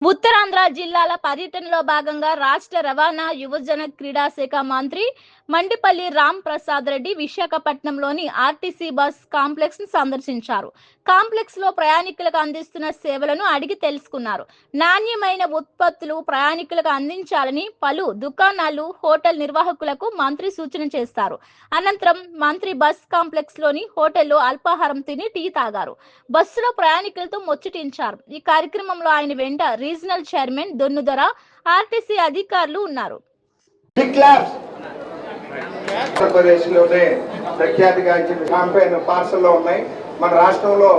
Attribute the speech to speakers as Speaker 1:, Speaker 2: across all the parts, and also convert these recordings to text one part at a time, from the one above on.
Speaker 1: ఉత్తరాంధ్ర జిల్లాల పర్యటనలో భాగంగా రాష్ట్ర రవాణా యువజన క్రీడా శాఖ మంత్రి మండిపల్లి రామ్ ప్రసాద్ రెడ్డి విశాఖపట్నంలోని ఆర్టీసీ బస్ కాంప్లెక్స్ ను సందర్శించారు. కాంప్లెక్స్ లో ప్రయాణికులకు అందిస్తున్న సేవలను అడిగి తెలుసుకున్నారు. నాణ్యమైన ఉత్పత్తులు ప్రయాణికులకు అందించాలని పలు దుకాణాలు, హోటల్ నిర్వాహకులకు మంత్రి సూచన చేశారు. అనంతరం మంత్రి బస్ కాంప్లెక్స్ లోని హోటల్లో అల్పాహారం తిని టీ తాగారు. బస్సులో ప్రయాణికులతో ముచ్చటించారు. ఈ కార్యక్రమంలో ఆయన వెంట రీజనల్ చైర్మన్ దొన్నుదొర, ఆర్టీసీ అధికారులు ఉన్నారు.
Speaker 2: ఆంధ్రప్రదేశ్లోనే ప్రఖ్యాతిగాంచిన క్యాంపెయిన్ పార్సల్లో ఉన్నాయి. మన రాష్ట్రంలో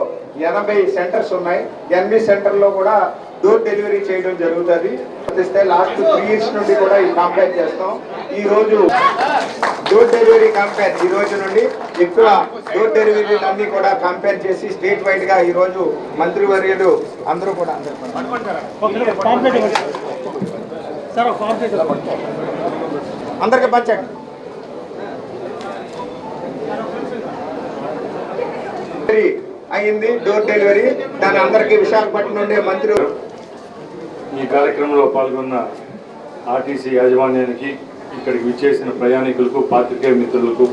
Speaker 2: 80 సెంటర్స్ ఉన్నాయి. 80 సెంటర్లో కూడా డోర్ డెలివరీ చేయడం జరుగుతుంది. లాస్ట్ 3 years నుండి కూడా ఈ క్యాంపెయిన్ చేస్తాం. ఈ రోజు డోర్ డెలివరీ క్యాంపెయిన్ ఈ రోజు నుండి ఎక్కువ డోర్ డెలివరీలు అన్ని కూడా క్యాంపెయిన్ చేసి స్టేట్ వైడ్ గా ఈ రోజు మంత్రివర్యులు అందరూ కూడా అందరికి పంచండి. అయింది డోర్ డెలివరీ, దాని అందరికీ విశాఖపట్నం నుండి మంత్రి.
Speaker 3: ఈ కార్యక్రమంలో పాల్గొన్న ఆర్టీసీ యాజమాన్యానికి, ఇక్కడికి విచ్చేసిన ప్రయాణికులకు, పాత్రికేయ మిత్రులకు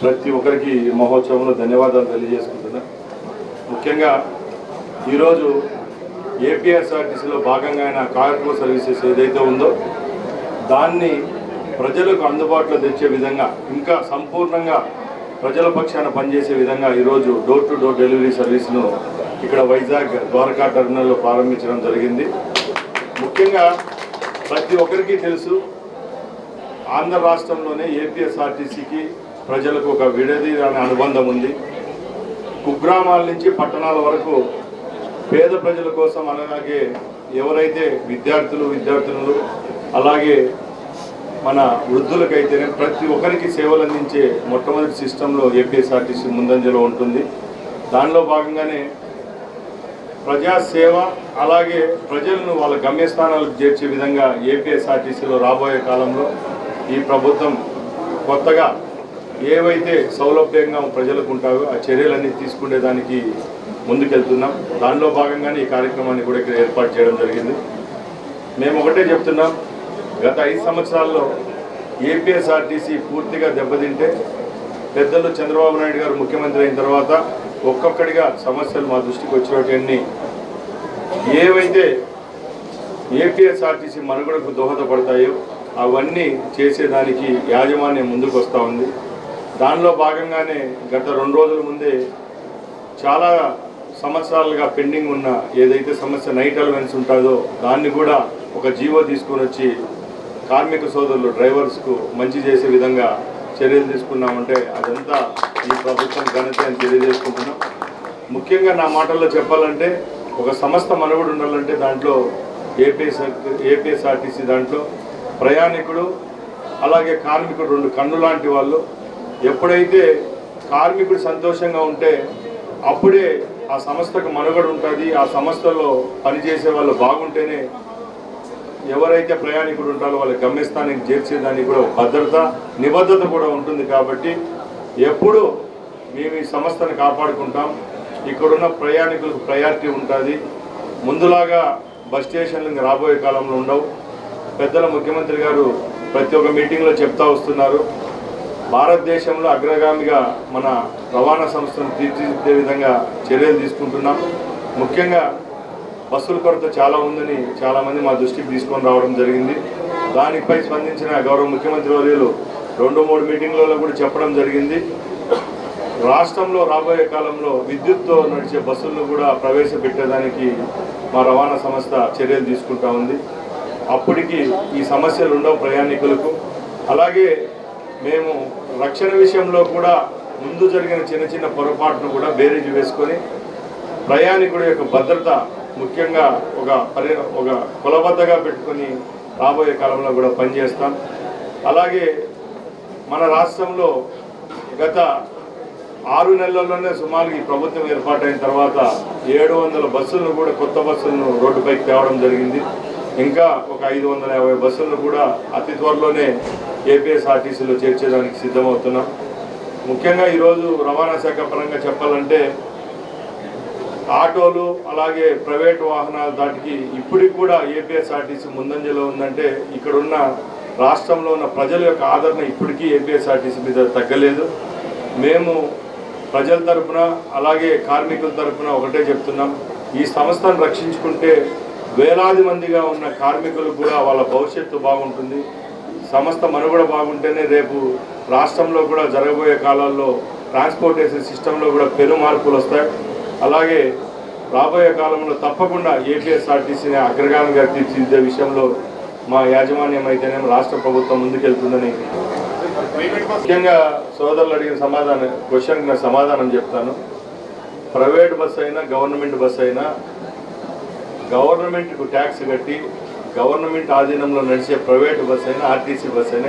Speaker 3: ప్రతి ఒక్కరికి ఈ మహోత్సవంలో ధన్యవాదాలు తెలియజేసుకుంటున్నా. ముఖ్యంగా ఈరోజు ఏపీఎస్ఆర్టీసీలో భాగంగా అయిన కార్గో సర్వీసెస్ ఏదైతే ఉందో దాన్ని ప్రజలకు అందుబాటులో తెచ్చే విధంగా, ఇంకా సంపూర్ణంగా ప్రజల పక్షాన పనిచేసే విధంగా ఈరోజు డోర్ టు డోర్ డెలివరీ సర్వీస్ను ఇక్కడ వైజాగ్ ద్వారకా టెర్మినల్లో ప్రారంభించడం జరిగింది. ముఖ్యంగా ప్రతి ఒక్కరికి తెలుసు, ఆంధ్ర రాష్ట్రంలోనే ఏపీఎస్ఆర్టీసీకి ప్రజలకు ఒక విడదీయని అనుబంధం ఉంది. కుగ్రామాల నుంచి పట్టణాల వరకు పేద ప్రజల కోసం, అలాగే ఎవరైతే విద్యార్థులు అలాగే మన వృద్ధులకైతేనే ప్రతి ఒక్కరికి సేవలు అందించే మొట్టమొదటి సిస్టంలో ఏపీఎస్ఆర్టీసీ ముందంజలో ఉంటుంది. దానిలో భాగంగానే ప్రజాసేవ, అలాగే ప్రజలను వాళ్ళ గమ్యస్థానాలకు చేర్చే విధంగా ఏపీఎస్ఆర్టీసీలో రాబోయే కాలంలో ఈ ప్రభుత్వం కొత్తగా ఏవైతే సౌలభ్యంగా ప్రజలకు ఉంటాయో ఆ చర్యలన్నీ తీసుకునేదానికి ముందుకెళ్తున్నాం. దానిలో భాగంగానే ఈ కార్యక్రమాన్ని కూడా ఇక్కడ ఏర్పాటు చేయడం జరిగింది. మేము ఒకటే చెప్తున్నాం, గత 5 సంవత్సరాల్లో ఏపీఎస్ఆర్టీసీ పూర్తిగా దెబ్బతింటే పెద్దలు చంద్రబాబు నాయుడు గారు ముఖ్యమంత్రి అయిన తర్వాత ఒక్కొక్కడిగా సమస్యలు మా దృష్టికి వచ్చినటువంటి ఏవైతే ఏపీఎస్ఆర్టీసీ మనుగడకు దోహదపడతాయో అవన్నీ చేసేదానికి యాజమాన్యం ముందుకు వస్తూ ఉంది. దానిలో భాగంగానే గత 2 రోజుల ముందే చాలా సంవత్సరాలుగా పెండింగ్ ఉన్న ఏదైతే సమస్య నైట్ అలవెన్స్ ఉంటుందో దాన్ని కూడా ఒక జీవో తీసుకొని వచ్చి కార్మిక సోదరులు, డ్రైవర్స్కు మంచి చేసే విధంగా చర్యలు తీసుకున్నామంటే అదంతా ఈ ప్రభుత్వం ఘనత అని తెలియజేసుకుంటున్నాం. ముఖ్యంగా నా మాటల్లో చెప్పాలంటే, ఒక సంస్థ మనుగడ ఉండాలంటే దాంట్లో ఏపీఎస్ఆర్టీసీ దాంట్లో ప్రయాణికుడు అలాగే కార్మికుడు 2 కన్ను లాంటి వాళ్ళు. ఎప్పుడైతే కార్మికుడు సంతోషంగా ఉంటే అప్పుడే ఆ సంస్థకు మనుగడ ఉంటుంది. ఆ సంస్థలో పనిచేసే వాళ్ళు బాగుంటేనే ఎవరైతే ప్రయాణికుడు ఉంటారో వాళ్ళ గమ్యస్థానానికి చేర్చేదానికి కూడా భద్రత, నిబద్ధత కూడా ఉంటుంది. కాబట్టి ఎప్పుడు మేము ఈ సంస్థను కాపాడుకుంటాం. ఇక్కడున్న ప్రయాణికులకు ప్రయారిటీ ఉంటుంది. ముందులాగా బస్ స్టేషన్లు రాబోయే కాలంలో ఉండవు. పెద్దల ముఖ్యమంత్రి గారు ప్రతి ఒక్క మీటింగ్లో చెప్తా వస్తున్నారు, భారతదేశంలో అగ్రగామిగా మన రవాణా సంస్థను తీర్చిదిద్దే విధంగా చర్యలు తీసుకుంటున్నాం. ముఖ్యంగా బస్సుల కొరత చాలా ఉందని చాలామంది మా దృష్టికి తీసుకొని రావడం జరిగింది. దానిపై స్పందించిన గౌరవ ముఖ్యమంత్రి వర్యులు 2-3 మీటింగ్లలో కూడా చెప్పడం జరిగింది. రాష్ట్రంలో రాబోయే కాలంలో విద్యుత్తో నడిచే బస్సులను కూడా ప్రవేశపెట్టేదానికి మా రవాణా సంస్థ చర్యలు తీసుకుంటా ఉంది. అప్పటికి ఈ సమస్యలు ఉండవు ప్రయాణికులకు. అలాగే మేము రక్షణ విషయంలో కూడా ముందు జరిగిన చిన్న పొరపాటును కూడా బేరీజు వేసుకొని ప్రయాణికుడి యొక్క భద్రత ముఖ్యంగా ఒక కొలబద్దగా పెట్టుకొని రాబోయే కాలంలో కూడా పనిచేస్తాం. అలాగే మన రాష్ట్రంలో గత 6 నెలల్లోనే సుమారు ఈ ప్రభుత్వం ఏర్పాటైన తర్వాత 700 బస్సులను కూడా, కొత్త బస్సులను రోడ్డుపైకి తేవడం జరిగింది. ఇంకా ఒక 550 బస్సులను కూడా అతి త్వరలోనే ఏపీఎస్ఆర్టీసీలో చేర్చేదానికి సిద్ధమవుతున్నాం. ముఖ్యంగా ఈరోజు రవాణా శాఖ పరంగా చెప్పాలంటే ఆటోలు అలాగే ప్రైవేట్ వాహనాల దాటికి ఇప్పటికి కూడా ఏపీఎస్ఆర్టీసీ ముందంజలో ఉందంటే ఇక్కడున్న రాష్ట్రంలో ఉన్న ప్రజల యొక్క ఆదరణ ఇప్పటికీ ఏపీఎస్ఆర్టీసీ మీద తగ్గలేదు. మేము ప్రజల తరఫున అలాగే కార్మికుల తరఫున ఒకటే చెప్తున్నాం, ఈ సంస్థను రక్షించుకుంటే వేలాది మందిగా ఉన్న కార్మికులు కూడా వాళ్ళ భవిష్యత్తు బాగుంటుంది. సంస్థ మనుగడ బాగుంటేనే రేపు రాష్ట్రంలో కూడా జరగబోయే కాలాల్లో ట్రాన్స్పోర్టేషన్ సిస్టంలో కూడా పెను మార్పులు వస్తాయి. అలాగే రాబోయే కాలంలో తప్పకుండా ఏపీఎస్ఆర్టీసీని అగ్రగామిగా తీర్చిదిద్దే విషయంలో మా యాజమాన్యం అయితేనే రాష్ట్ర ప్రభుత్వం ముందుకెళ్తుందని ముఖ్యంగా సోదరులు అడిగిన క్వశ్చన్కి నేను సమాధానం చెప్తాను. ప్రైవేట్ బస్సు అయినా గవర్నమెంట్ బస్సు అయినా గవర్నమెంట్కు ట్యాక్స్ కట్టి గవర్నమెంట్ ఆధీనంలో నడిచే ప్రైవేట్ బస్సు అయినా ఆర్టీసీ బస్సు అయినా